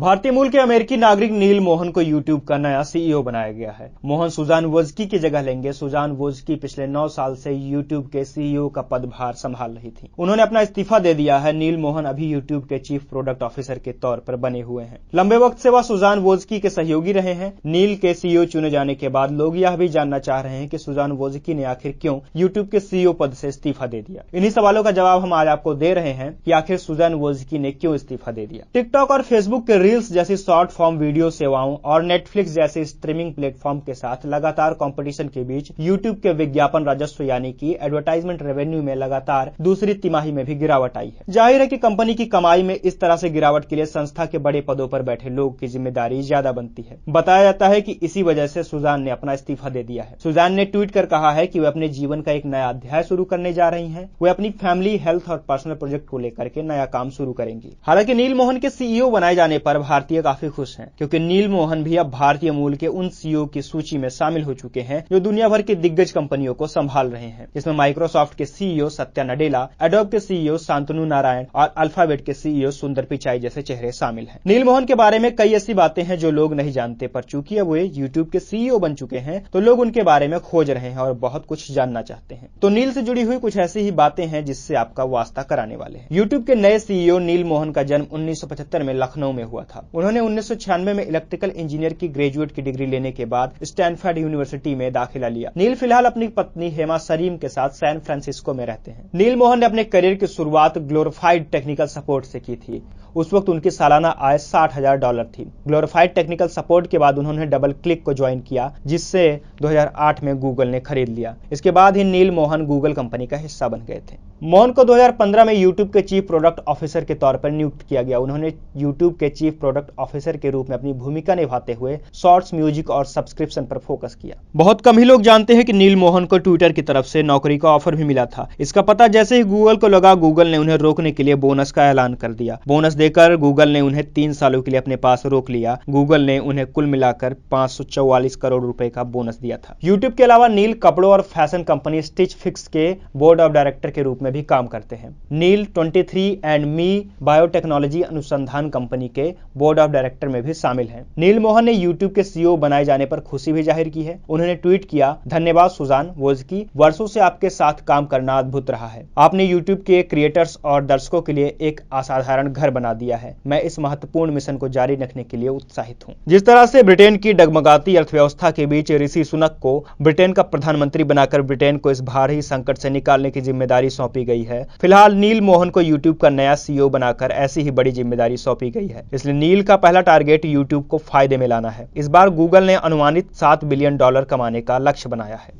भारतीय मूल के अमेरिकी नागरिक नील मोहन को यूट्यूब का नया सीईओ बनाया गया है। मोहन सुजान वोज्की की जगह लेंगे। सुजान वोज्की पिछले 9 साल से यूट्यूब के सीईओ का पदभार संभाल रही थी। उन्होंने अपना इस्तीफा दे दिया है। नील मोहन अभी यूट्यूब के चीफ प्रोडक्ट ऑफिसर के तौर पर बने हुए हैं। लंबे वक्त से वह सुजान वोज्की के सहयोगी रहे हैं। नील के सीईओ चुने जाने के बाद लोग यह भी जानना चाह रहे हैं कि सुजान वोज्की ने आखिर क्यों यूट्यूब के सीईओ पद से इस्तीफा दे दिया। इन्हीं सवालों का जवाब हम आज आपको दे रहे हैं कि आखिर सुजान वोज्की ने क्यों इस्तीफा दे दिया। टिकटॉक और फेसबुक के रील्स जैसी शॉर्ट फॉर्म वीडियो सेवाओं और नेटफ्लिक्स जैसे स्ट्रीमिंग प्लेटफॉर्म के साथ लगातार कंपटीशन के बीच यूट्यूब के विज्ञापन राजस्व यानी कि एडवर्टाइजमेंट रेवेन्यू में लगातार दूसरी तिमाही में भी गिरावट आई है। जाहिर है कि कंपनी की कमाई में इस तरह से गिरावट के लिए संस्था के बड़े पदों पर बैठे लोग की जिम्मेदारी ज्यादा बनती है। बताया जाता है कि इसी वजह से सुजान ने अपना इस्तीफा दे दिया है। सुजान ने ट्वीट कर कहा है कि वे अपने जीवन का एक नया अध्याय शुरू करने जा रही हैं। वे अपनी फैमिली, हेल्थ और पर्सनल प्रोजेक्ट को लेकर के नया काम शुरू करेंगी। हालांकि नील मोहन के सीईओ बनाए जाने पर भारतीय काफी खुश हैं, क्योंकि नील मोहन भी अब भारतीय मूल के उन सीईओ की सूची में शामिल हो चुके हैं जो दुनिया भर की दिग्गज कंपनियों को संभाल रहे हैं। इसमें माइक्रोसॉफ्ट के सीईओ सत्या नडेला, एडोब के सीईओ शांतनु नारायण और अल्फाबेट के सीईओ सुंदर पिचाई जैसे चेहरे शामिल हैं। नील मोहन के बारे में कई ऐसी बातें हैं जो लोग नहीं जानते, पर चूंकि अब वे यूट्यूब के सीईओ बन चुके हैं तो लोग उनके बारे में खोज रहे हैं और बहुत कुछ जानना चाहते हैं। तो नील से जुड़ी हुई कुछ ऐसी ही बातें हैं जिससे आपका वास्ता कराने वाले हैं। यूट्यूब के नए सीईओ नील मोहन का जन्म 1975 में लखनऊ में हुआ था। उन्होंने 1996 में इलेक्ट्रिकल इंजीनियर की ग्रेजुएट की डिग्री लेने के बाद स्टैनफोर्ड यूनिवर्सिटी में दाखिला लिया। नील फिलहाल अपनी पत्नी हेमा सरीम के साथ सैन फ्रांसिस्को में रहते हैं। नील मोहन ने अपने करियर की शुरुआत ग्लोरिफाइड टेक्निकल सपोर्ट से की थी। उस वक्त उनकी सालाना आय $60,000 थी। ग्लोरिफाइड टेक्निकल सपोर्ट के बाद उन्होंने डबल क्लिक को ज्वाइन किया, जिससे 2008 में गूगल ने खरीद लिया। इसके बाद ही नील मोहन गूगल कंपनी का हिस्सा बन गए थे। मोहन को 2015 में यूट्यूब के चीफ प्रोडक्ट ऑफिसर के तौर पर नियुक्त किया गया। उन्होंने यूट्यूब के चीफ प्रोडक्ट ऑफिसर के रूप में अपनी भूमिका निभाते हुए शॉर्ट्स, म्यूजिक और सब्सक्रिप्शन पर फोकस किया। बहुत कम ही लोग जानते हैं कि नील मोहन को ट्विटर की तरफ से नौकरी का ऑफर भी मिला था। इसका पता जैसे ही गूगल को लगा, गूगल ने उन्हें रोकने के लिए बोनस का ऐलान कर दिया। बोनस देकर गूगल ने उन्हें 3 सालों के लिए अपने पास रोक लिया। गूगल ने उन्हें कुल मिलाकर 544 करोड़ रुपए का बोनस दिया था। यूट्यूब के अलावा नील कपड़ों और फैशन कंपनी स्टिच फिक्स के बोर्ड ऑफ डायरेक्टर के रूप में भी काम करते हैं। नील 23andMe बायोटेक्नोलॉजी अनुसंधान कंपनी के बोर्ड ऑफ डायरेक्टर में भी शामिल हैं। नील मोहन ने यूट्यूब के सीईओ बनाए जाने पर खुशी भी जाहिर की है। उन्होंने ट्वीट किया, धन्यवाद सुजान वोज्की, वर्षों से आपके साथ काम करना अद्भुत रहा है। आपने यूट्यूब के क्रिएटर्स और दर्शकों के लिए एक असाधारण घर बना दिया है। मैं इस महत्वपूर्ण मिशन को जारी रखने के लिए उत्साहित हूं। जिस तरह से ब्रिटेन की डगमगाती अर्थव्यवस्था के बीच ऋषि सुनक को ब्रिटेन का प्रधानमंत्री बनाकर ब्रिटेन को इस भारी संकट से निकालने की जिम्मेदारी सौंपी गई है, फिलहाल नील मोहन को यूट्यूब का नया सीईओ बनाकर ऐसी ही बड़ी जिम्मेदारी सौंपी गई है। इसलिए नील का पहला टारगेट यूट्यूब को फायदे में लाना है। इस बार गूगल ने अनुमानित $7 बिलियन कमाने का लक्ष्य बनाया है।